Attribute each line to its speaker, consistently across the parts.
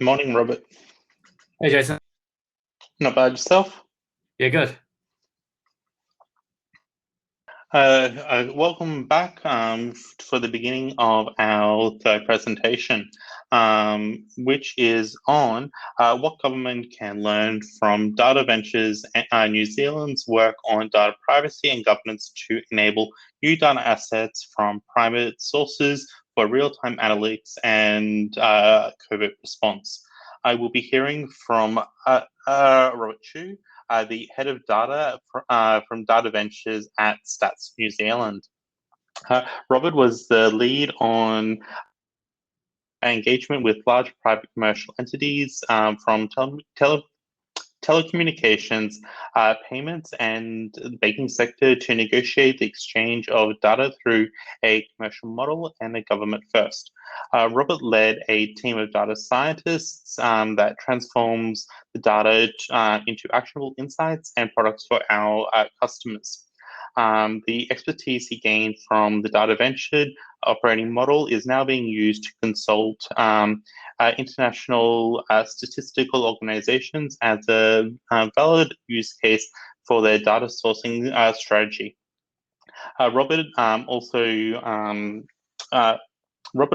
Speaker 1: Morning, Robert.
Speaker 2: Hey, Jason.
Speaker 1: Not bad yourself?
Speaker 2: Yeah, good.
Speaker 1: Welcome back for the beginning of our third presentation, which is on what government can learn from Data Ventures New Zealand's work on data privacy and governance to enable new data assets from private sources for real-time analytics and COVID response. I will be hearing from Robert Chu, the head of data from Data Ventures at Stats New Zealand. Robert was the lead on engagement with large private commercial entities from telecommunications, payments, and the banking sector to negotiate the exchange of data through a commercial model and a government first. Robert led a team of data scientists that transforms the data into actionable insights and products for our customers. The expertise he gained from the Data Venture operating model is now being used to consult international statistical organizations as a valid use case for their data sourcing strategy. Robert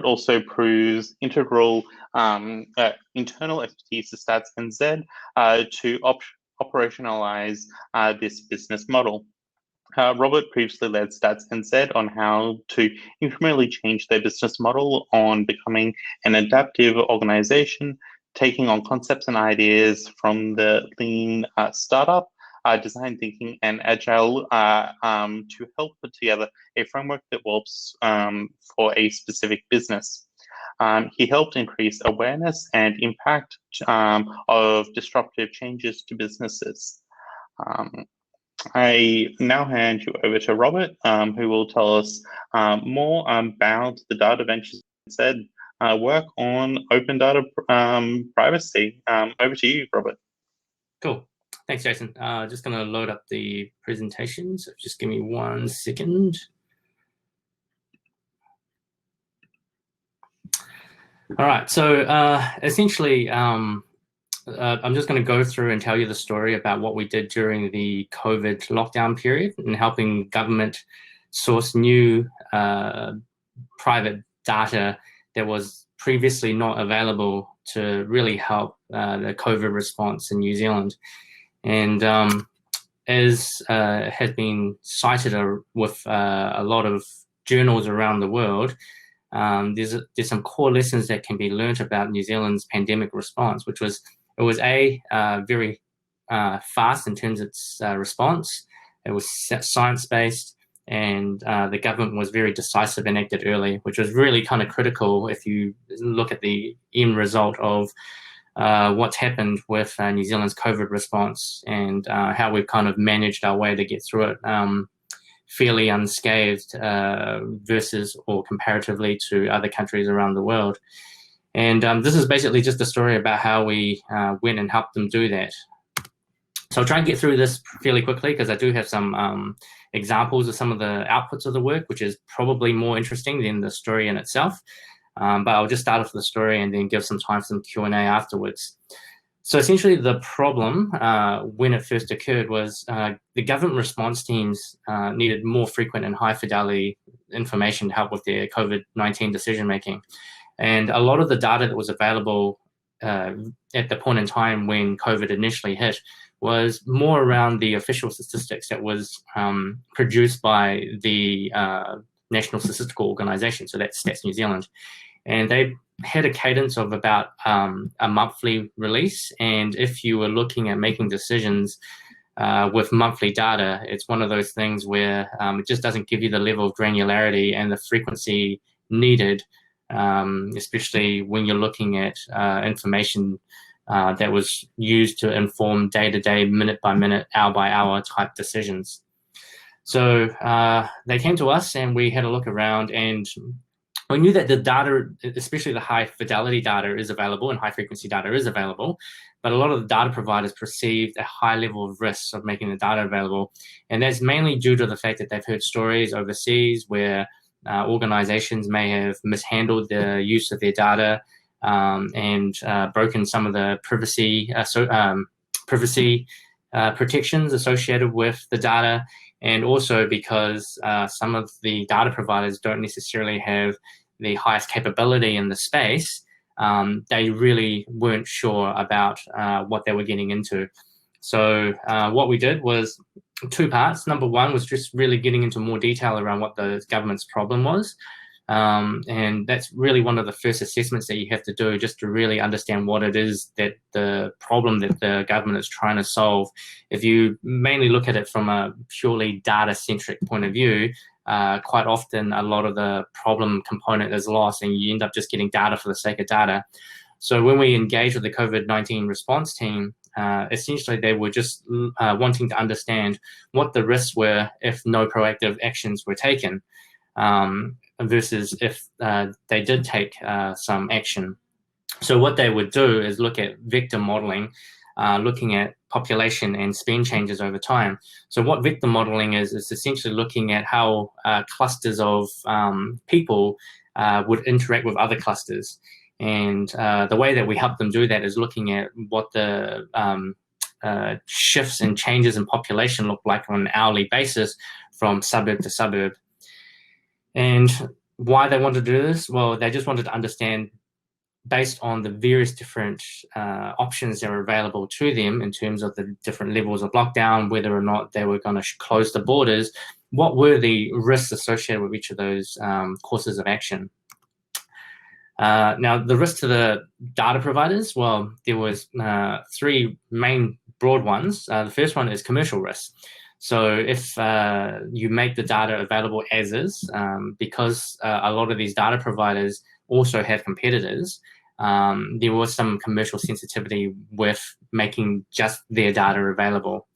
Speaker 1: also proves integral internal expertise to Stats NZ to operationalize this business model. Robert previously led Stats NZ on how to incrementally change their business model on becoming an adaptive organization, taking on concepts and ideas from the lean startup, design thinking, and agile to help put together a framework that works for a specific business. He helped increase awareness and impact of disruptive changes to businesses. I now hand you over to Robert, who will tell us more about the Data Ventures work on open data privacy. Over to you, Robert.
Speaker 2: Cool. Thanks, Jason. Just going to load up the presentation, so just give me 1 second. All right, so essentially, I'm just going to go through and tell you the story about what we did during the COVID lockdown period and helping government source new private data that was previously not available to really help the COVID response in New Zealand. And as has been cited with a lot of journals around the world, there's some core lessons that can be learnt about New Zealand's pandemic response, which was very fast in terms of its response. It was science-based, and the government was very decisive and acted early, which was really kind of critical if you look at the end result of what's happened with New Zealand's COVID response and how we've kind of managed our way to get through it fairly unscathed versus or comparatively to other countries around the world. And this is basically just a story about how we went and helped them do that. So I'll try and get through this fairly quickly because I do have some examples of some of the outputs of the work, which is probably more interesting than the story in itself. But I'll just start off with the story and then give some time for some Q&A afterwards. So essentially the problem when it first occurred was the government response teams needed more frequent and high fidelity information to help with their COVID-19 decision making. And a lot of the data that was available at the point in time when COVID initially hit was more around the official statistics that was produced by the National Statistical Organisation, so that's Stats New Zealand. And they had a cadence of about a monthly release. And if you were looking at making decisions with monthly data, it's one of those things where it just doesn't give you the level of granularity and the frequency needed, especially when you're looking at information that was used to inform day-to-day, minute-by-minute, hour-by-hour type decisions. So they came to us and we had a look around, and we knew that the data, especially the high-fidelity data, is available and high-frequency data is available, but a lot of the data providers perceived a high level of risk of making the data available. And that's mainly due to the fact that they've heard stories overseas where organizations may have mishandled the use of their data, and broken some of the privacy protections associated with the data, and also because some of the data providers don't necessarily have the highest capability in the space. They really weren't sure about what they were getting into. So what we did was two parts. Number one was just really getting into more detail around what the government's problem was. And that's really one of the first assessments that you have to do, just to really understand what it is that the problem that the government is trying to solve. If you mainly look at it from a purely data-centric point of view, quite often a lot of the problem component is lost and you end up just getting data for the sake of data. So when we engaged with the COVID-19 response team, essentially they were just wanting to understand what the risks were if no proactive actions were taken, versus if they did take some action. So what they would do is look at vector modeling, looking at population and spend changes over time. So what vector modeling is essentially looking at how clusters of people would interact with other clusters. And the way that we help them do that is looking at what the shifts and changes in population look like on an hourly basis from suburb to suburb. And why they wanted to do this? Well, they just wanted to understand, based on the various different options that are available to them in terms of the different levels of lockdown, whether or not they were going to close the borders, what were the risks associated with each of those courses of action. Now, the risk to the data providers, well, there was three main broad ones. The first one is commercial risk. So if you make the data available as is, because a lot of these data providers also have competitors, there was some commercial sensitivity with making just their data available.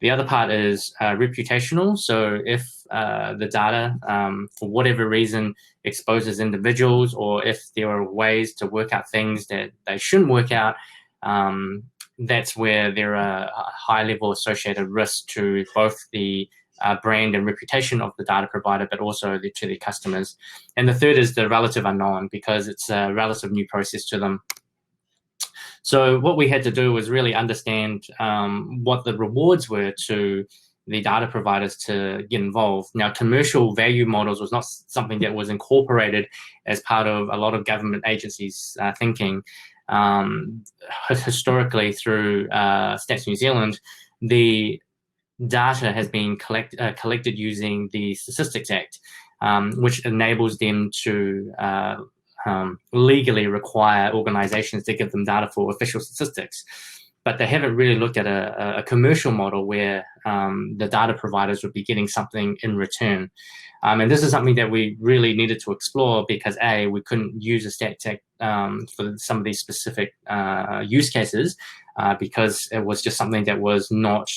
Speaker 2: The other part is reputational. So if the data, for whatever reason, exposes individuals, or if there are ways to work out things that they shouldn't work out, that's where there are a high level associated risks to both the brand and reputation of the data provider, but also to the customers. And the third is the relative unknown, because it's a relative new process to them. So what we had to do was really understand what the rewards were to the data providers to get involved. Now, commercial value models was not something that was incorporated as part of a lot of government agencies' thinking. Historically, through Stats New Zealand, the data has been collected using the Statistics Act, which enables them to legally require organizations to give them data for official statistics. But they haven't really looked at a commercial model where the data providers would be getting something in return. And this is something that we really needed to explore, because A, we couldn't use a stat tech for some of these specific use cases, because it was just something that was not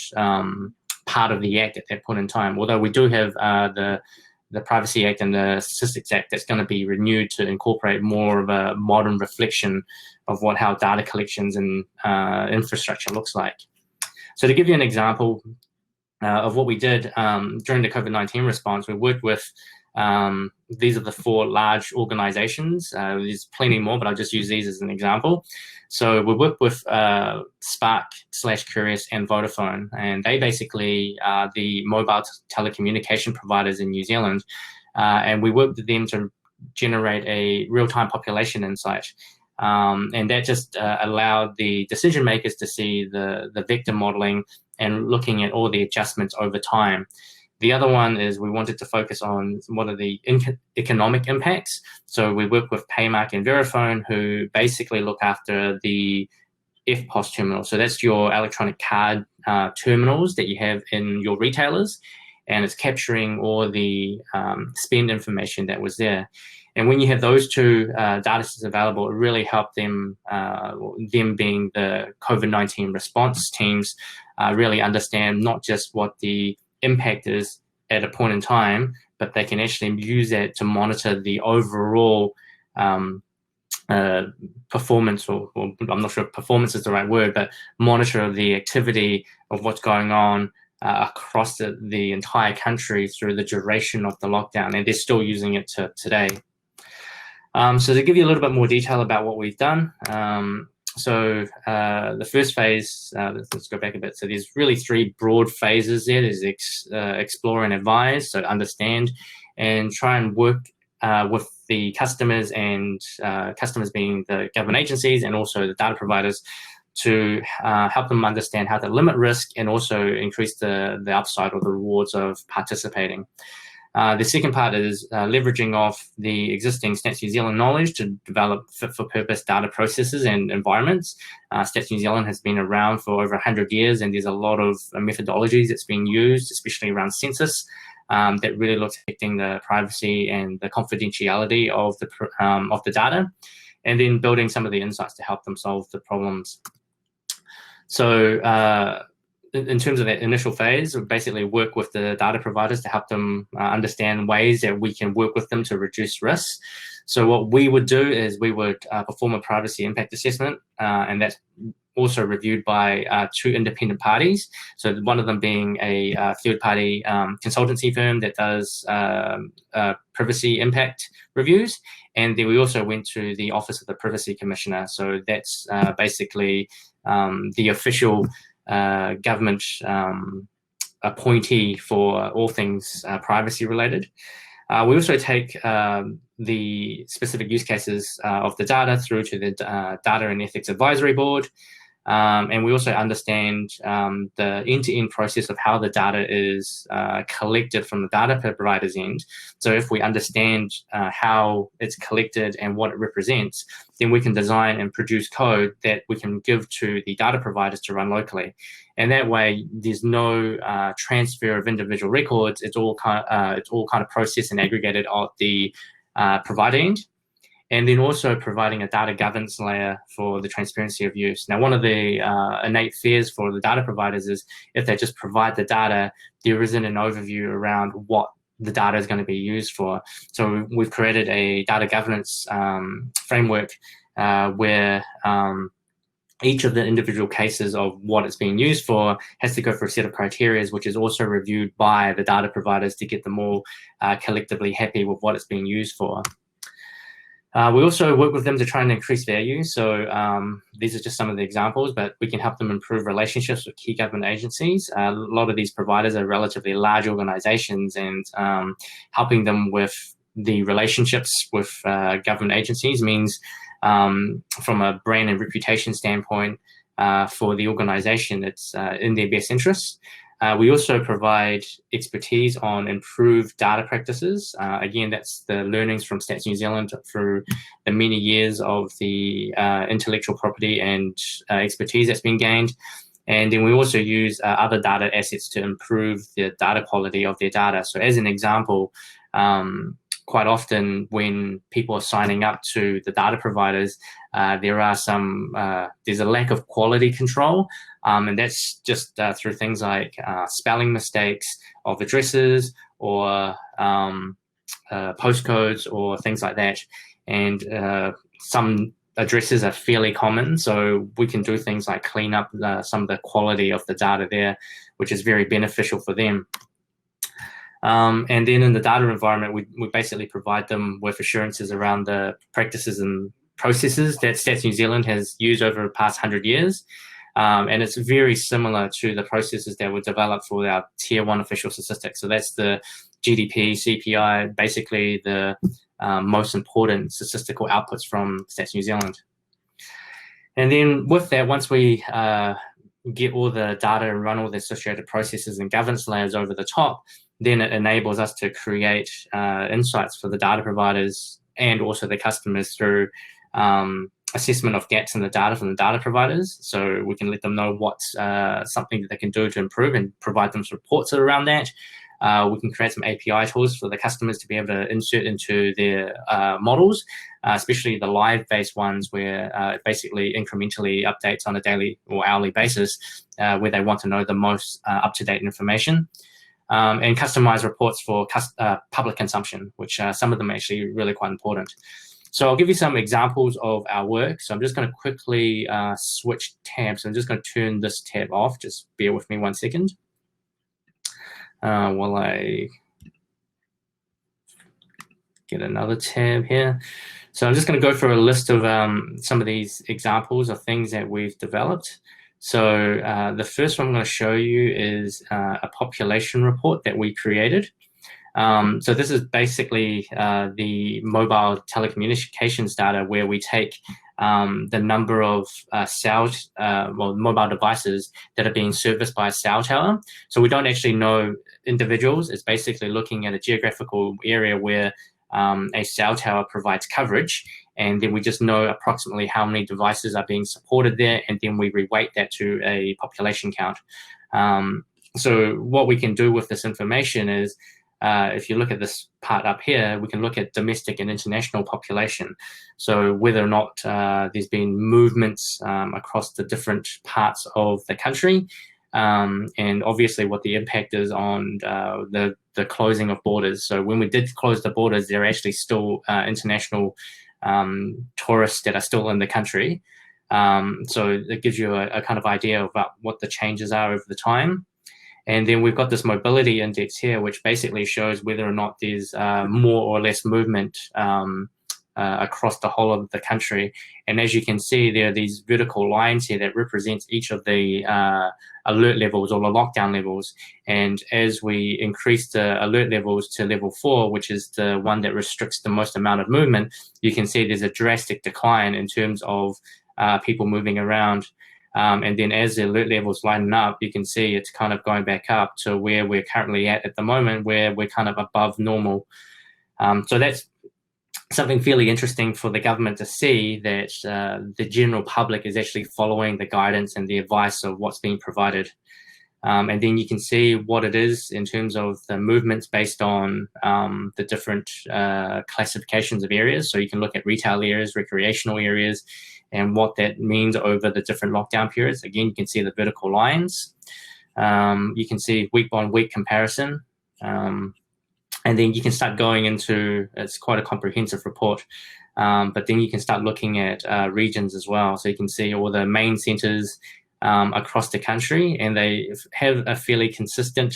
Speaker 2: part of the Act at that point in time. Although we do have the Privacy Act and the Statistics Act that's going to be renewed to incorporate more of a modern reflection of how data collections and infrastructure looks like. So to give you an example of what we did during the COVID-19 response, we worked with, these are the four large organizations. There's plenty more, but I'll just use these as an example. So we worked with Spark/Curious and Vodafone, and they basically are the mobile telecommunication providers in New Zealand. And we worked with them to generate a real-time population insight. And that just allowed the decision makers to see the vector modeling and looking at all the adjustments over time. The other one is we wanted to focus on what are the economic impacts. So we work with Paymark and Verifone, who basically look after the EFTPOS terminal. So that's your electronic card terminals that you have in your retailers, and it's capturing all the spend information that was there. And when you have those two data sets available, it really helped them, them being the COVID-19 response teams, really understand not just what the impact is at a point in time, but they can actually use that to monitor the overall performance, or I'm not sure if performance is the right word, but monitor the activity of what's going on across the entire country through the duration of the lockdown, and they're still using it today. So to give you a little bit more detail about what we've done, so the first phase, let's go back a bit. So there's really three broad phases there. There's explore and advise, so understand and try and work with the customers, and customers being the government agencies and also the data providers, to help them understand how to limit risk and also increase the upside or the rewards of participating. The second part is leveraging off the existing Stats New Zealand knowledge to develop fit-for-purpose data processes and environments. Stats New Zealand has been around for over 100 years, and there's a lot of methodologies that's being used, especially around census, that really looks at protecting the privacy and the confidentiality of the data, and then building some of the insights to help them solve the problems. So in terms of that initial phase, we basically work with the data providers to help them understand ways that we can work with them to reduce risks. So what we would do is we would perform a privacy impact assessment, and that's also reviewed by two independent parties. So one of them being a third-party consultancy firm that does privacy impact reviews. And then we also went to the Office of the Privacy Commissioner. So that's basically the official government appointee for all things privacy related. We also take the specific use cases of the data through to the Data and Ethics Advisory Board. And we also understand the end-to-end process of how the data is collected from the data provider's end. So if we understand how it's collected and what it represents, then we can design and produce code that we can give to the data providers to run locally. And that way, there's no transfer of individual records. It's all kind of processed and aggregated at the provider end. And then also providing a data governance layer for the transparency of use. Now, one of the innate fears for the data providers is if they just provide the data, there isn't an overview around what the data is going to be used for. So we've created a data governance framework where each of the individual cases of what it's being used for has to go through a set of criteria, which is also reviewed by the data providers to get them all collectively happy with what it's being used for. We also work with them to try and increase value. So these are just some of the examples, but we can help them improve relationships with key government agencies. A lot of these providers are relatively large organizations, and helping them with the relationships with government agencies means from a brand and reputation standpoint for the organization, it's in their best interests. We also provide expertise on improved data practices. Again, that's the learnings from Stats New Zealand through the many years of the intellectual property and expertise that's been gained. And then we also use other data assets to improve the data quality of their data. So as an example, quite often when people are signing up to the data providers, there's a lack of quality control. And that's just through things like spelling mistakes of addresses or postcodes or things like that. And some addresses are fairly common, so we can do things like clean up some of the quality of the data there, which is very beneficial for them. And then in the data environment, we basically provide them with assurances around the practices and processes that Stats New Zealand has used over the past 100 years. And it's very similar to the processes that were developed for our Tier 1 official statistics. So that's the GDP, CPI, basically the most important statistical outputs from Stats New Zealand. And then with that, once we get all the data and run all the associated processes and governance layers over the top, then it enables us to create insights for the data providers and also the customers through assessment of gaps in the data from the data providers. So we can let them know what's something that they can do to improve and provide them some reports around that. We can create some API tools for the customers to be able to insert into their models, especially the live-based ones where it basically incrementally updates on a daily or hourly basis where they want to know the most up-to-date information. And customize reports for public consumption, which some of them are actually really quite important. So I'll give you some examples of our work. So I'm just going to quickly switch tabs. I'm just going to turn this tab off. Just bear with me 1 second while I get another tab here. So I'm just going to go through a list of some of these examples of things that we've developed. So the first one I'm going to show you is a population report that we created. So this is basically the mobile telecommunications data where we take the number of mobile devices that are being serviced by a cell tower. So we don't actually know individuals. It's basically looking at a geographical area where a cell tower provides coverage, and then we just know approximately how many devices are being supported there, and then we reweight that to a population count. So what we can do with this information is, if you look at this part up here, we can look at domestic and international population. So whether or not there's been movements across the different parts of the country, and obviously what the impact is on the closing of borders. So when we did close the borders, there are actually still international tourists that are still in the country. So it gives you a kind of idea about what the changes are over the time. And then we've got this mobility index here, which basically shows whether or not there's more or less movement across the whole of the country. And as you can see, there are these vertical lines here that represent each of the alert levels or the lockdown levels. And as we increase the alert levels to level 4, which is the one that restricts the most amount of movement, you can see there's a drastic decline in terms of people moving around. And then as the alert levels lighten up, you can see it's kind of going back up to where we're currently at the moment, where we're kind of above normal. So that's something fairly interesting for the government to see, that the general public is actually following the guidance and the advice of what's being provided. And then you can see what it is in terms of the movements based on the different classifications of areas. So you can look at retail areas, recreational areas, and what that means over the different lockdown periods. Again, you can see the vertical lines. You can see week-on-week comparison. And then you can start going into, it's quite a comprehensive report, but then you can start looking at regions as well. So you can see all the main centers across the country, and they have a fairly consistent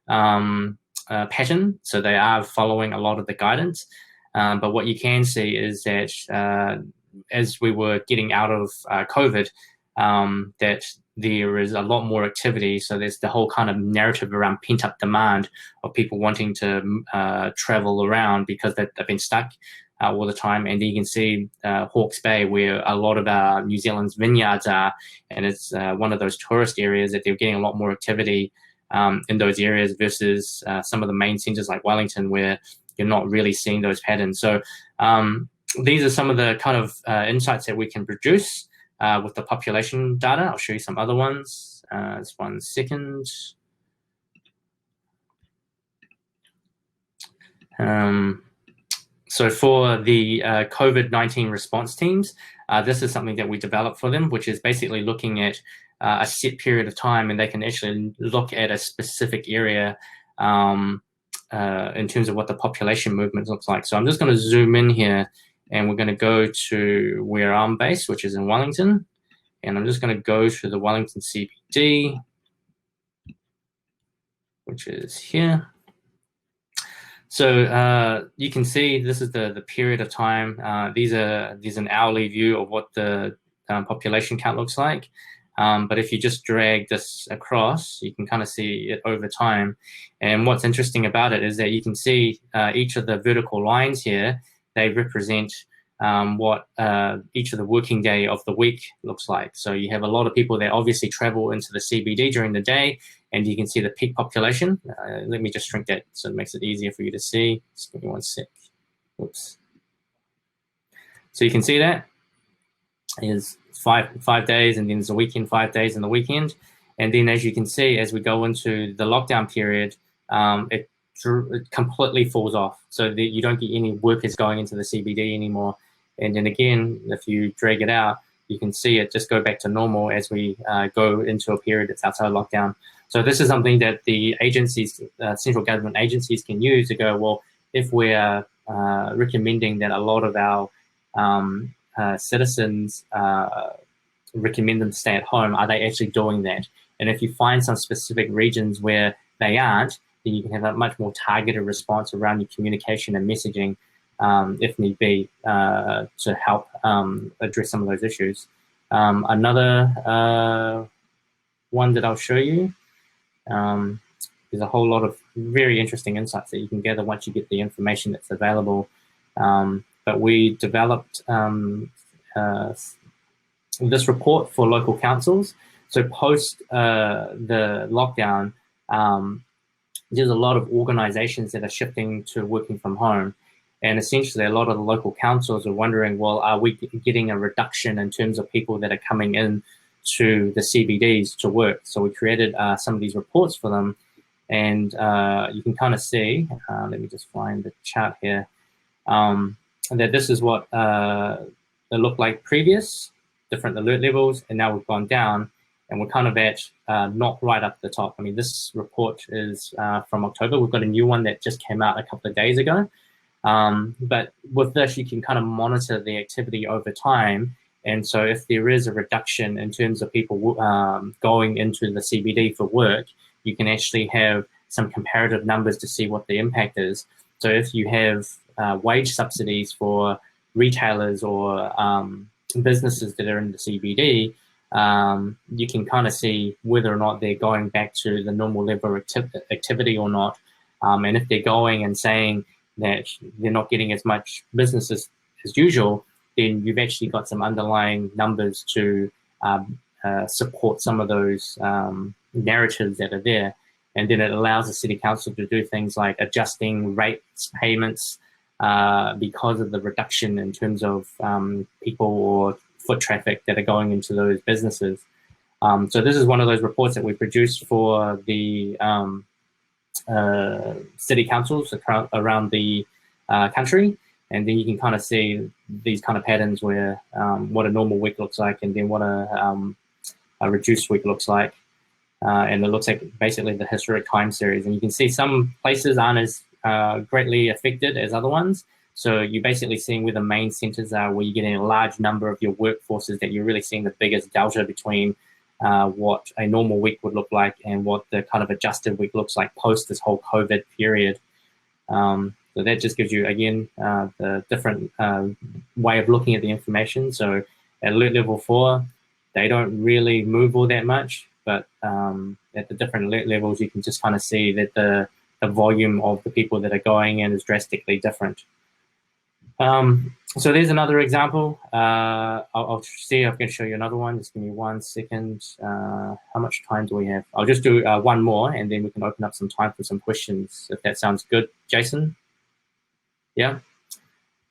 Speaker 2: pattern. So they are following a lot of the guidance. But what you can see is that as we were getting out of COVID, that there is a lot more activity. So there's the whole kind of narrative around pent-up demand of people wanting to travel around because they've been stuck all the time. And then you can see Hawke's Bay, where a lot of our New Zealand's vineyards are, and it's one of those tourist areas that they're getting a lot more activity in those areas versus some of the main centres like Wellington, where you're not really seeing those patterns. So these are some of the kind of insights that we can produce with the population data. I'll show you some other ones. Just 1 second. So for the COVID-19 response teams, this is something that we developed for them, which is basically looking at a set period of time, and they can actually look at a specific area in terms of what the population movement looks like. So I'm just going to zoom in here, and we're going to go to where I'm based, which is in Wellington. And I'm just going to go to the Wellington CBD, which is here. So you can see this is the period of time. There's an hourly view of what the population count looks like. But if you just drag this across, you can kind of see it over time. And what's interesting about it is that you can see each of the vertical lines here, they represent what each of the working day of the week looks like. So you have a lot of people that obviously travel into the CBD during the day, and you can see the peak population. Let me just shrink that so it makes it easier for you to see. Just give me 1 sec. Oops. So you can see that is five days, and then there's a weekend, 5 days in the weekend. And then as you can see, as we go into the lockdown period, it completely falls off. So that you don't get any workers going into the CBD anymore. And then again, if you drag it out, you can see it just go back to normal as we go into a period that's outside lockdown. So this is something that the agencies, central government agencies can use to go, well, if we're recommending that a lot of our citizens recommend them to stay at home, are they actually doing that? And if you find some specific regions where they aren't, then you can have a much more targeted response around your communication and messaging if need be, to help address some of those issues. Another one that I'll show you, there's a whole lot of very interesting insights that you can gather once you get the information that's available. But we developed this report for local councils. So post the lockdown, there's a lot of organizations that are shifting to working from home. And essentially, a lot of the local councils are wondering, well, are we getting a reduction in terms of people that are coming in to the CBDs to work? So we created some of these reports for them. And you can kind of see, let me just find the chart here, that this is what it looked like previous, different alert levels, and now we've gone down, and we're kind of at not right up the top. I mean, this report is from October. We've got a new one that just came out a couple of days ago. But with this, you can kind of monitor the activity over time. And so if there is a reduction in terms of people going into the CBD for work, you can actually have some comparative numbers to see what the impact is. So if you have wage subsidies for retailers or businesses that are in the CBD, you can kind of see whether or not they're going back to the normal level of activity or not. And if they're going and saying that they're not getting as much business as usual, then you've actually got some underlying numbers to support some of those narratives that are there. And then it allows the city council to do things like adjusting rates, payments, because of the reduction in terms of people or foot traffic that are going into those businesses. So this is one of those reports that we produced for the city councils around the country. And then you can kind of see these kind of patterns where what a normal week looks like, and then what a reduced week looks like. And it looks like basically the historic time series. And you can see some places aren't as greatly affected as other ones. So you're basically seeing where the main centers are, where you're getting a large number of your workforces, that you're really seeing the biggest delta between what a normal week would look like and what the kind of adjusted week looks like post this whole COVID period. So that just gives you, again, the different way of looking at the information. So at alert level 4, they don't really move all that much, but at the different alert levels, you can just kind of see that the volume of the people that are going in is drastically different. So there's another example. I'll see if I can show you another one. Just give me 1 second. How much time do we have? I'll just do one more, and then we can open up some time for some questions, if that sounds good. Jason? Yeah?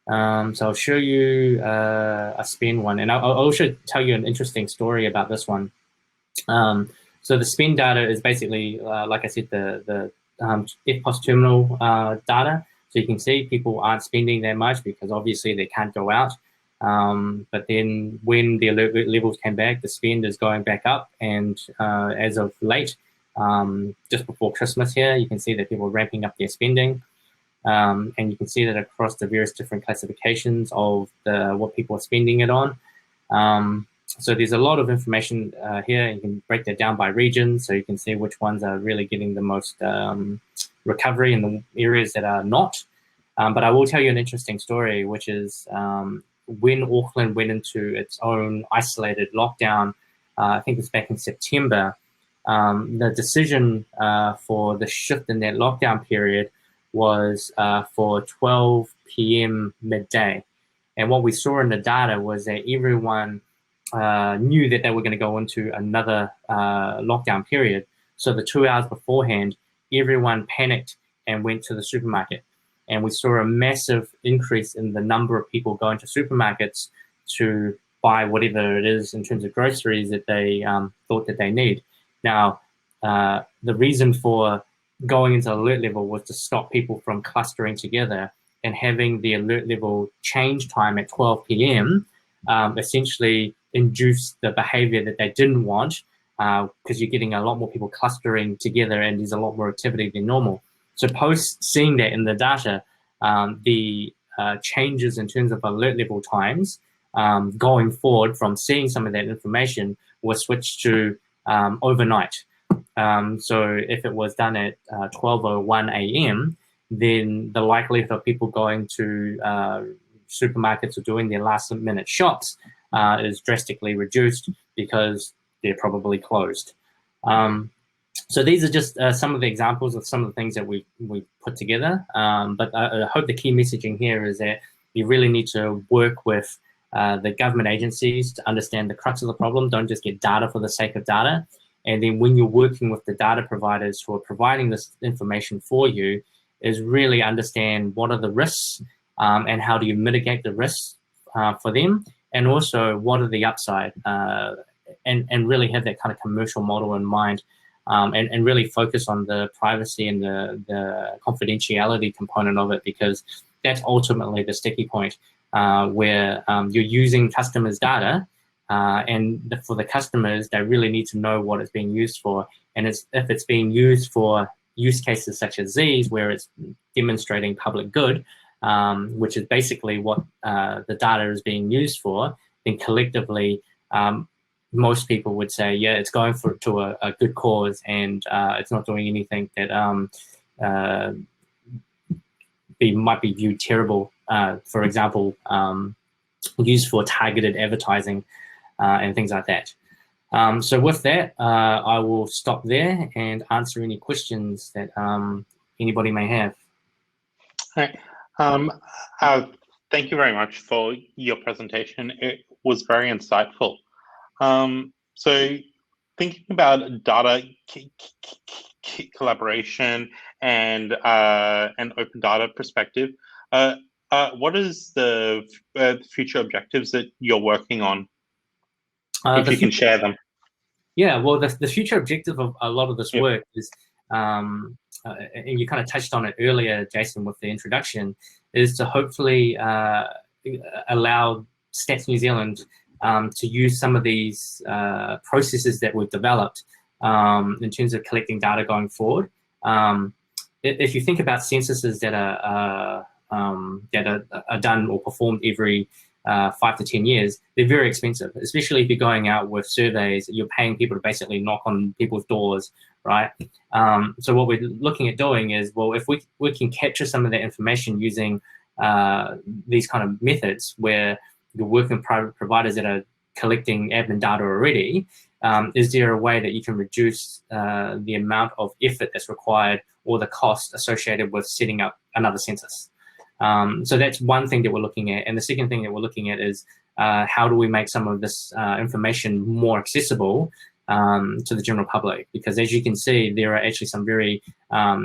Speaker 2: So I'll show you a spend one, and I'll also tell you an interesting story about this one. So the spend data is basically, like I said, the EFTPOS terminal data. So you can see people aren't spending that much because obviously they can't go out. But then when the alert levels came back, the spend is going back up. And as of late, just before Christmas here, you can see that people are ramping up their spending. And you can see that across the various different classifications of what people are spending it on. So there's a lot of information here. You can break that down by region, so you can see which ones are really getting the most recovery and the areas that are not. But I will tell you an interesting story, which is when Auckland went into its own isolated lockdown, I think it's back in September, the decision for the shift in that lockdown period was for 12 p.m. midday. And what we saw in the data was that everyone knew that they were going to go into another lockdown period. So the 2 hours beforehand, everyone panicked and went to the supermarket. And we saw a massive increase in the number of people going to supermarkets to buy whatever it is in terms of groceries that they thought that they need. Now, the reason for going into alert level was to stop people from clustering together, and having the alert level change time at 12 p.m. Essentially induced the behavior that they didn't want, because you're getting a lot more people clustering together and there's a lot more activity than normal. So post seeing that in the data, the changes in terms of alert level times going forward from seeing some of that information was switched to overnight. So if it was done at 12:01 a.m., then the likelihood of people going to supermarkets or doing their last-minute shops is drastically reduced because they're probably closed. So these are just some of the examples of some of the things that we've put together. But I hope the key messaging here is that you really need to work with the government agencies to understand the crux of the problem. Don't just get data for the sake of data. And then when you're working with the data providers who are providing this information for you, is really understand what are the risks and how do you mitigate the risks for them, and also what are the upside, and really have that kind of commercial model in mind, and really focus on the privacy and the confidentiality component of it, because that's ultimately the sticky point where you're using customers' data, and for the customers, they really need to know what it's being used for. And if it's being used for use cases such as these, where it's demonstrating public good, which is basically what the data is being used for, then collectively, most people would say, yeah, it's going to a good cause, and it's not doing anything that might be viewed terrible. For example, used for targeted advertising and things like that. So with that, I will stop there and answer any questions that anybody may have.
Speaker 1: Hi. Thank you very much for your presentation. It was very insightful. So thinking about data collaboration and an open data perspective, what is the future objectives that you're working on? If you can share them.
Speaker 2: Yeah, well, the future objective of a lot of this work is, and you kind of touched on it earlier, Jason, with the introduction, is to hopefully allow Stats New Zealand to use some of these processes that we've developed in terms of collecting data going forward. If you think about censuses that are done or performed every 5 to 10 years, they're very expensive, especially if you're going out with surveys. You're paying people to basically knock on people's doors, right? So what we're looking at doing is, well, if we can capture some of that information using these kind of methods where you're working with private providers that are collecting admin data already, is there a way that you can reduce the amount of effort that's required or the cost associated with setting up another census? So that's one thing that we're looking at. And the second thing that we're looking at is how do we make some of this information more accessible to the general public? Because as you can see, there are actually some very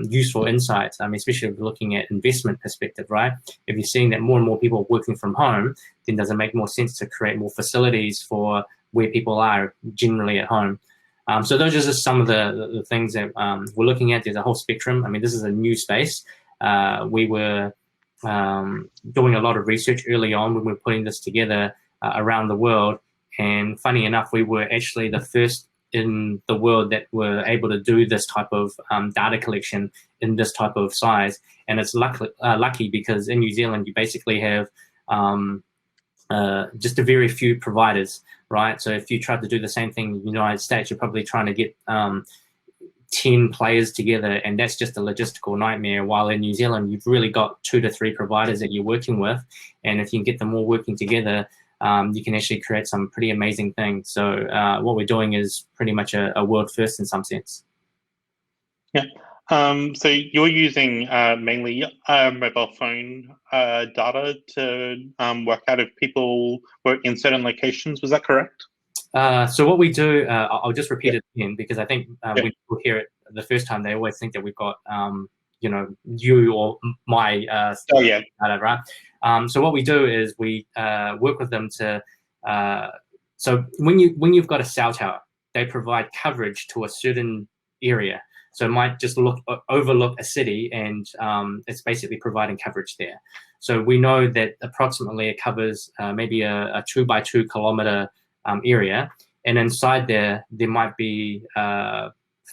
Speaker 2: useful insights, especially if we're looking at investment perspective, right? If you're seeing that more and more people are working from home, then does it make more sense to create more facilities for where people are generally at home? So those are just some of the things that we're looking at. There's a whole spectrum. This is a new space. We were doing a lot of research early on when we were putting this together around the world, and funny enough, we were actually the first in the world that were able to do this type of data collection in this type of size. And it's lucky because in New Zealand you basically have just a very few providers, right? So if you tried to do the same thing in the United States, you're probably trying to get 10 players together, and that's just a logistical nightmare. While in New Zealand, you've really got 2 to 3 providers that you're working with, and if you can get them all working together, you can actually create some pretty amazing things. So what we're doing is pretty much a world first in some sense.
Speaker 1: Yeah. So you're using mainly mobile phone data to work out if people were in certain locations. Was that correct?
Speaker 2: So what we do, I'll just repeat it again, because I think when people hear it the first time, they always think that we've got, you or my data, right? So what we do is we work with them to. So when you've got a cell tower, they provide coverage to a certain area. So it might just overlook a city, and it's basically providing coverage there. So we know that approximately it covers maybe a 2 by 2 kilometer area, and inside there might be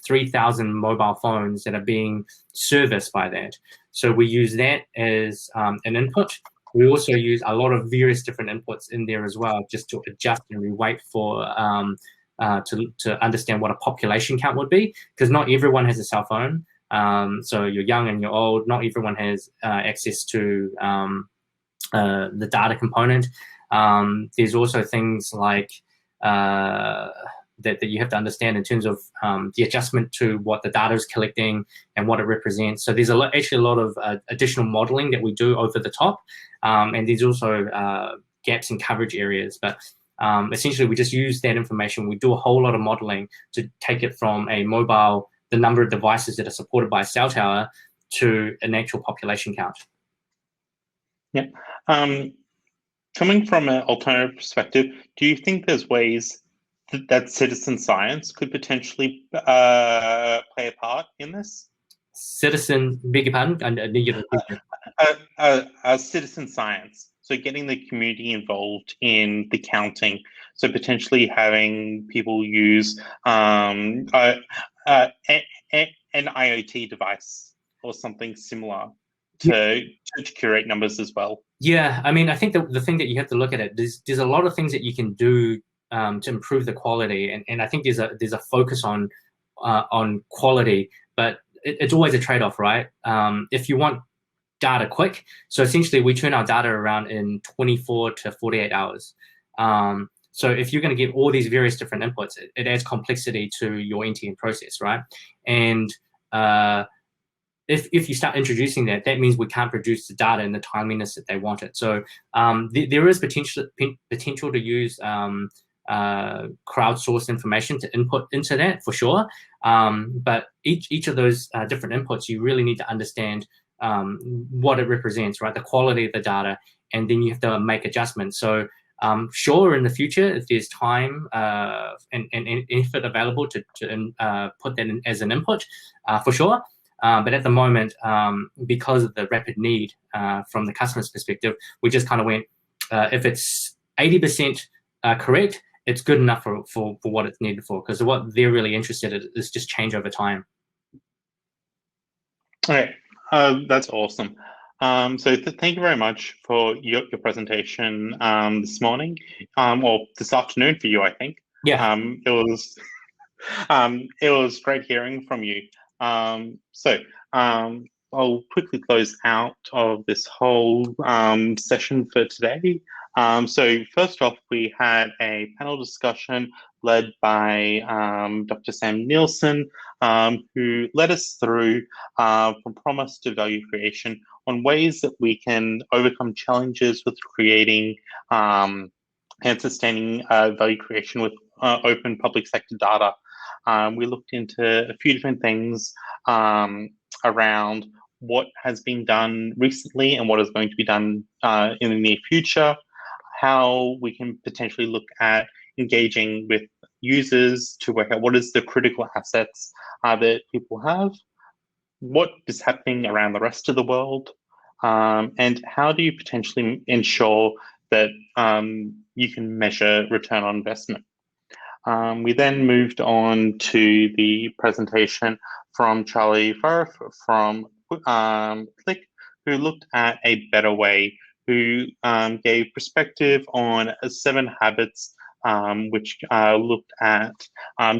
Speaker 2: 3,000 mobile phones that are being serviced by that. So we use that as an input. We also use a lot of various different inputs in there as well, just to adjust, and we wait for to understand what a population count would be, because not everyone has a cell phone. So you're young and you're old. Not everyone has access to the data component. There's also things like that you have to understand in terms of the adjustment to what the data is collecting and what it represents. So there's actually a lot of additional modeling that we do over the top, and there's also gaps in coverage areas. But essentially, we just use that information. We do a whole lot of modeling to take it from a mobile, the number of devices that are supported by a cell tower, to an actual population count.
Speaker 1: Yeah. Coming from an alternative perspective, do you think there's ways that citizen science could potentially play a part in this?
Speaker 2: Citizen, beg your pardon? I need you to repeat.
Speaker 1: Citizen science. So getting the community involved in the counting. So potentially having people use an IoT device or something similar to curate numbers as well.
Speaker 2: Yeah, I mean, I think the thing that you have to look at it, there's a lot of things that you can do to improve the quality, and I think there's a focus on quality, but it's always a trade-off, right? If you want data quick, so essentially we turn our data around in 24 to 48 hours. So if you're going to get all these various different inputs, it adds complexity to your end-to-end process, right? And if you start introducing that, that means we can't produce the data in the timeliness that they want it. So there is potential to use crowdsourced information to input into that, for sure. But each of those different inputs, you really need to understand what it represents, right? The quality of the data, and then you have to make adjustments. So sure, in the future, if there's time and effort available to put that in as an input, for sure. But at the moment, because of the rapid need from the customer's perspective, we just kind of went, if it's 80% correct, it's good enough for what it's needed for, because what they're really interested in is just change over time.
Speaker 1: Okay, that's awesome. So thank you very much for your presentation this morning, or this afternoon for you, I think.
Speaker 2: Yeah.
Speaker 1: It was great hearing from you. I'll quickly close out of this whole session for today. So first off, we had a panel discussion led by Dr. Sam Nielsen, who led us through from promise to value creation on ways that we can overcome challenges with creating and sustaining value creation with open public sector data. We looked into a few different things around what has been done recently and what is going to be done in the near future, how we can potentially look at engaging with users to work out what is the critical assets that people have, what is happening around the rest of the world, and how do you potentially ensure that you can measure return on investment. We then moved on to the presentation from Charlie Farif from Qlik, who looked at a better way, who gave perspective on 7 habits, which looked at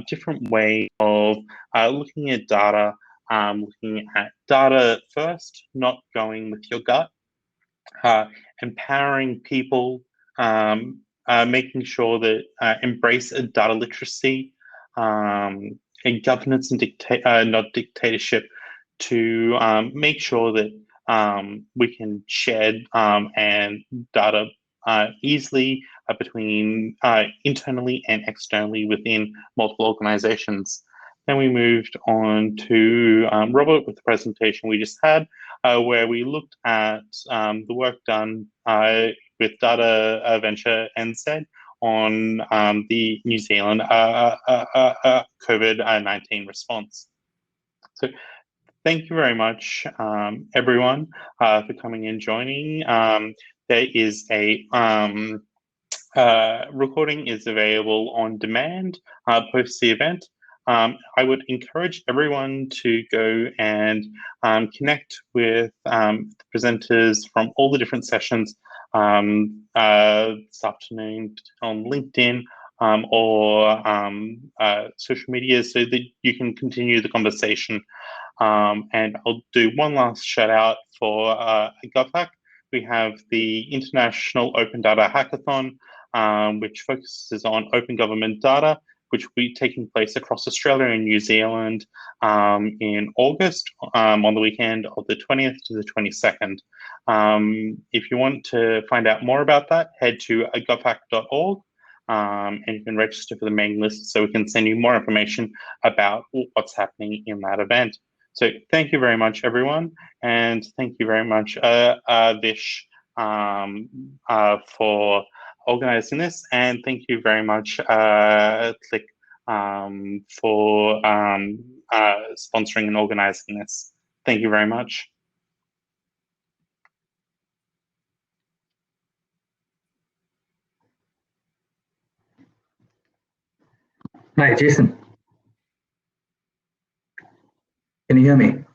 Speaker 1: different ways of looking at data, looking at data first, not going with your gut, empowering people, making sure that embrace data literacy, and governance and not dictatorship, to make sure that we can share and data easily between internally and externally within multiple organizations. Then we moved on to Robert with the presentation we just had, where we looked at the work done with Data Venture NZ on the New Zealand COVID-19 response. So thank you very much, everyone, for coming and joining. There is a recording is available on demand post the event. I would encourage everyone to go and connect with the presenters from all the different sessions this afternoon on LinkedIn, or social media so that you can continue the conversation. And I'll do one last shout out for GovHack. We have the International Open Data Hackathon, which focuses on open government data, which will be taking place across Australia and New Zealand in August, on the weekend of the 20th to the 22nd. If you want to find out more about that, head to govhack.org. And you can register for the mailing list so we can send you more information about what's happening in that event. So thank you very much, everyone. And thank you very much, Vish, for organizing this. And thank you very much, Click, for sponsoring and organizing this. Thank you very much.
Speaker 3: Hi, Jason. Can you hear me?